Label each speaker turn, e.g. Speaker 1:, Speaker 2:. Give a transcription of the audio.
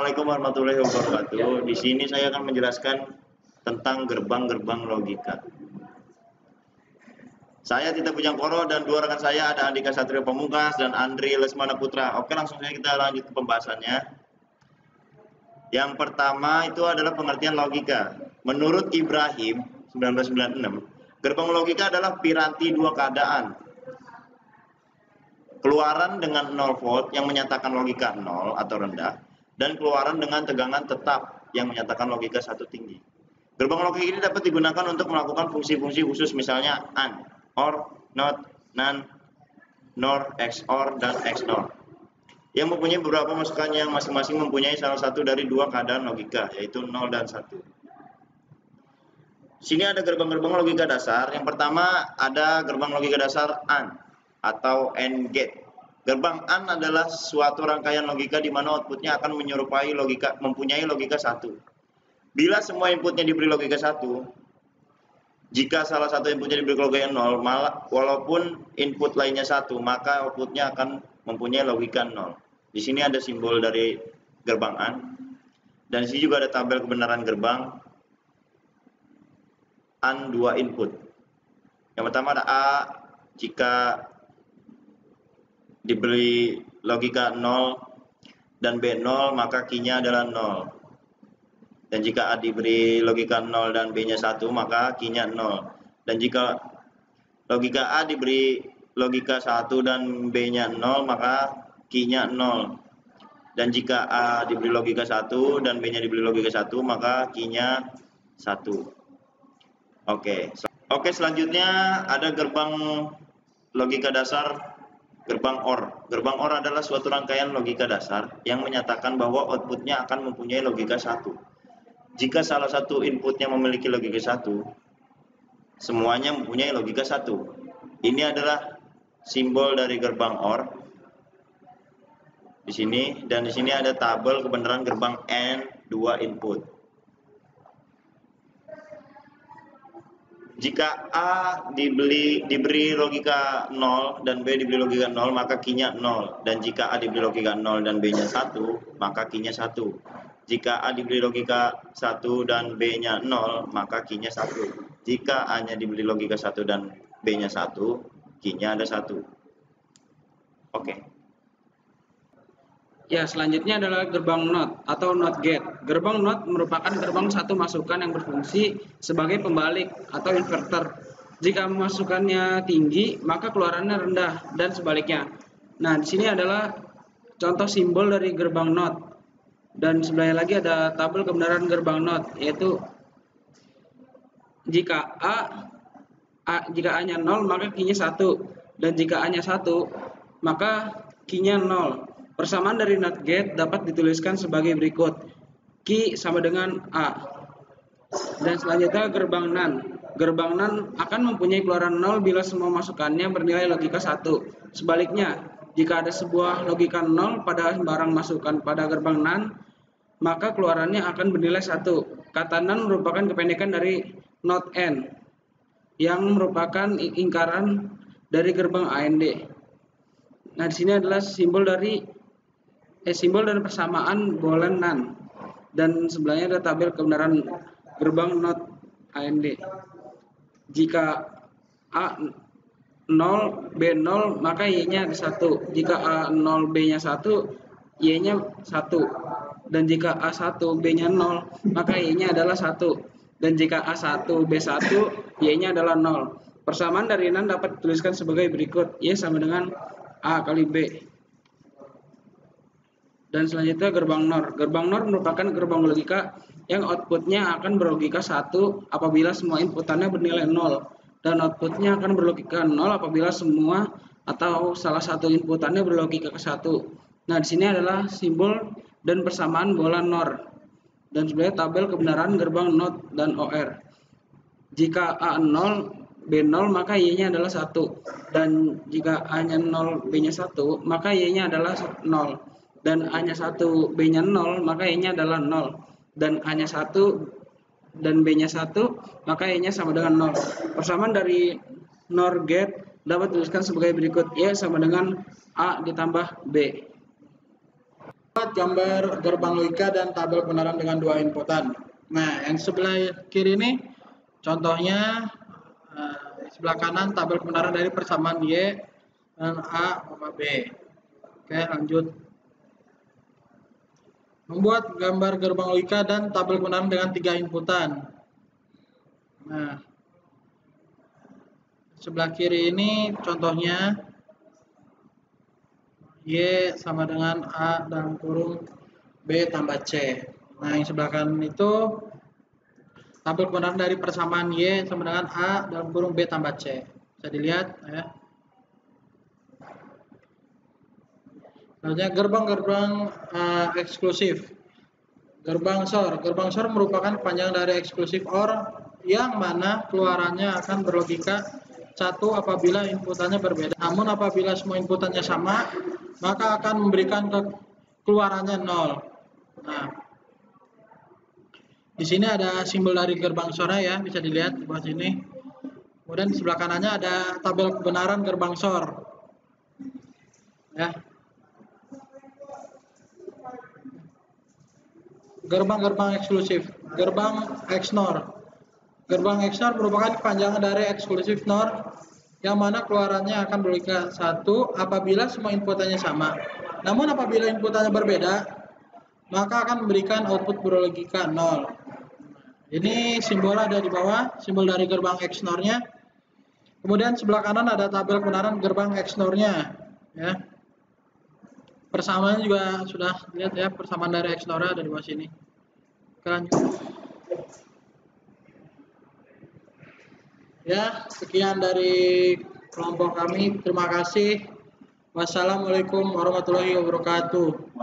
Speaker 1: Assalamualaikum warahmatullahi wabarakatuh. Di sini saya akan menjelaskan tentang gerbang-gerbang logika. Saya Tita Pujangkoro dan dua rekan saya ada Andika Satrio Pamungkas dan Andri Lesmana Putra. Oke, langsung saja kita lanjut ke pembahasannya. Yang pertama itu adalah pengertian logika. Menurut Ibrahim 1996, gerbang logika adalah piranti dua keadaan. Keluaran dengan 0 volt yang menyatakan logika 0 atau rendah, dan keluaran dengan tegangan tetap yang menyatakan logika 1 tinggi. Gerbang logika ini dapat digunakan untuk melakukan fungsi-fungsi khusus, misalnya AND, OR, NOT, NAND, NOR, XOR, dan XNOR, yang mempunyai beberapa masukan yang masing-masing mempunyai salah satu dari dua keadaan logika, yaitu 0 dan 1. Sini ada gerbang-gerbang logika dasar. Yang pertama ada gerbang logika dasar AND atau AND gate. Gerbang AND adalah suatu rangkaian logika di mana outputnya akan mempunyai logika 1. Bila semua inputnya diberi logika 1, jika salah satu inputnya diberi logika 0, walaupun input lainnya 1, maka outputnya akan mempunyai logika 0. Di sini ada simbol dari gerbang AND, dan di sini juga ada tabel kebenaran gerbang AND 2 input. Yang pertama ada A, jika diberi logika 0 dan B 0, maka Q-nya adalah 0. Dan jika A diberi logika 0 dan B-nya 1, maka Q-nya 0. Dan jika logika A diberi logika 1 dan B-nya 0, maka Q-nya 0. Dan jika A diberi logika 1 dan B-nya diberi logika 1, maka Q-nya 1. Oke, selanjutnya ada gerbang logika dasar, gerbang OR. Gerbang OR adalah suatu rangkaian logika dasar yang menyatakan bahwa outputnya akan mempunyai logika 1. Jika salah satu inputnya memiliki logika 1, semuanya mempunyai logika 1. Ini adalah simbol dari gerbang OR di sini, dan di sini ada tabel kebenaran gerbang AND 2 input. Jika A diberi logika 0 dan B diberi logika 0, maka Q-nya 0. Dan jika A diberi logika 0 dan B-nya 1, maka Q-nya 1. Jika A diberi logika 1 dan B-nya 0, maka Q-nya 1. Jika A-nya diberi logika 1 dan B-nya 1, Q-nya ada 1. Oke.
Speaker 2: Ya, selanjutnya adalah gerbang NOT atau NOT gate. Gerbang NOT merupakan gerbang satu masukan yang berfungsi sebagai pembalik atau inverter. Jika masukannya tinggi, maka keluarannya rendah dan sebaliknya. Nah, di sini adalah contoh simbol dari gerbang NOT. Dan sebelahnya lagi ada tabel kebenaran gerbang NOT, yaitu jika A-nya 0, maka Q-nya 1. Dan jika A-nya 1, maka Q-nya 0. Persamaan dari NOT gate dapat dituliskan sebagai berikut. Q sama dengan A. Dan selanjutnya gerbang NAND. Gerbang NAND akan mempunyai keluaran 0 bila semua masukannya bernilai logika 1. Sebaliknya, jika ada sebuah logika 0 pada barang masukan pada gerbang NAND, maka keluarannya akan bernilai 1. Kata NAND merupakan kependekan dari NOT N, yang merupakan ingkaran dari gerbang AND. Nah, di sini adalah simbol dan persamaan bola NAND, dan sebelahnya ada tabel kebenaran gerbang NOT AND. Jika A 0, B 0, maka Y-nya ada 1. Jika A 0, B-nya 1, Y-nya 1. Dan jika A 1, B-nya 0, maka Y-nya adalah 1. Dan jika A 1, B 1, Y-nya adalah 0. Persamaan dari NAND dapat dituliskan sebagai berikut. Y sama dengan A kali B. Dan selanjutnya gerbang NOR. Gerbang NOR merupakan gerbang logika yang outputnya akan berlogika 1 apabila semua inputannya bernilai 0. Dan outputnya akan berlogika 0 apabila semua atau salah satu inputannya berlogika ke 1. Nah, di sini adalah simbol dan persamaan bola NOR. Dan sebenarnya tabel kebenaran gerbang NOT dan OR. Jika A 0, B 0, maka Y-nya adalah 1. Dan jika A-nya 0, B-nya 1, maka Y-nya adalah 0. Dan A-nya 1, B-nya 0, maka Y-nya adalah 0. Dan A-nya 1 dan B-nya 1, maka Y-nya sama dengan 0. Persamaan dari NOR gate dapat dituliskan sebagai berikut. Y sama dengan A ditambah B.
Speaker 3: Buat gambar gerbang logika dan tabel kebenaran dengan dua inputan. Nah, yang sebelah kiri ini contohnya, sebelah kanan tabel kebenaran dari persamaan Y dan A, B. Oke, lanjut. Membuat gambar gerbang logika dan tabel kebenaran dengan tiga inputan. Nah, sebelah kiri ini contohnya Y sama dengan A dalam kurung B tambah C. Nah, yang sebelah kanan itu tabel kebenaran dari persamaan Y sama dengan A dalam kurung B tambah C. Bisa dilihat ya. Selanjutnya gerbang-gerbang eksklusif. Gerbang SOR. Gerbang SOR merupakan panjang dari eksklusif OR yang mana keluarannya akan berlogika satu apabila inputannya berbeda. Namun apabila semua inputannya sama, maka akan memberikan keluarannya 0. Nah, di sini ada simbol dari gerbang SOR ya, bisa dilihat di bawah sini. Kemudian di sebelah kanannya ada tabel kebenaran gerbang SOR. Ya. Gerbang-gerbang eksklusif. Gerbang XNOR. Gerbang XNOR merupakan kepanjangan dari eksklusif NOR yang mana keluarannya akan berlogika satu apabila semua inputannya sama. Namun apabila inputannya berbeda, maka akan memberikan output berlogika 0. Ini simbol ada di bawah, simbol dari gerbang XNOR-nya. Kemudian sebelah kanan ada tabel kebenaran gerbang XNOR-nya. Ya. Persamaannya juga sudah lihat ya, persamaan dari XNOR ada di bawah sini. Lanjut. Ya, sekian dari kelompok kami. Terima kasih. Wassalamualaikum warahmatullahi wabarakatuh.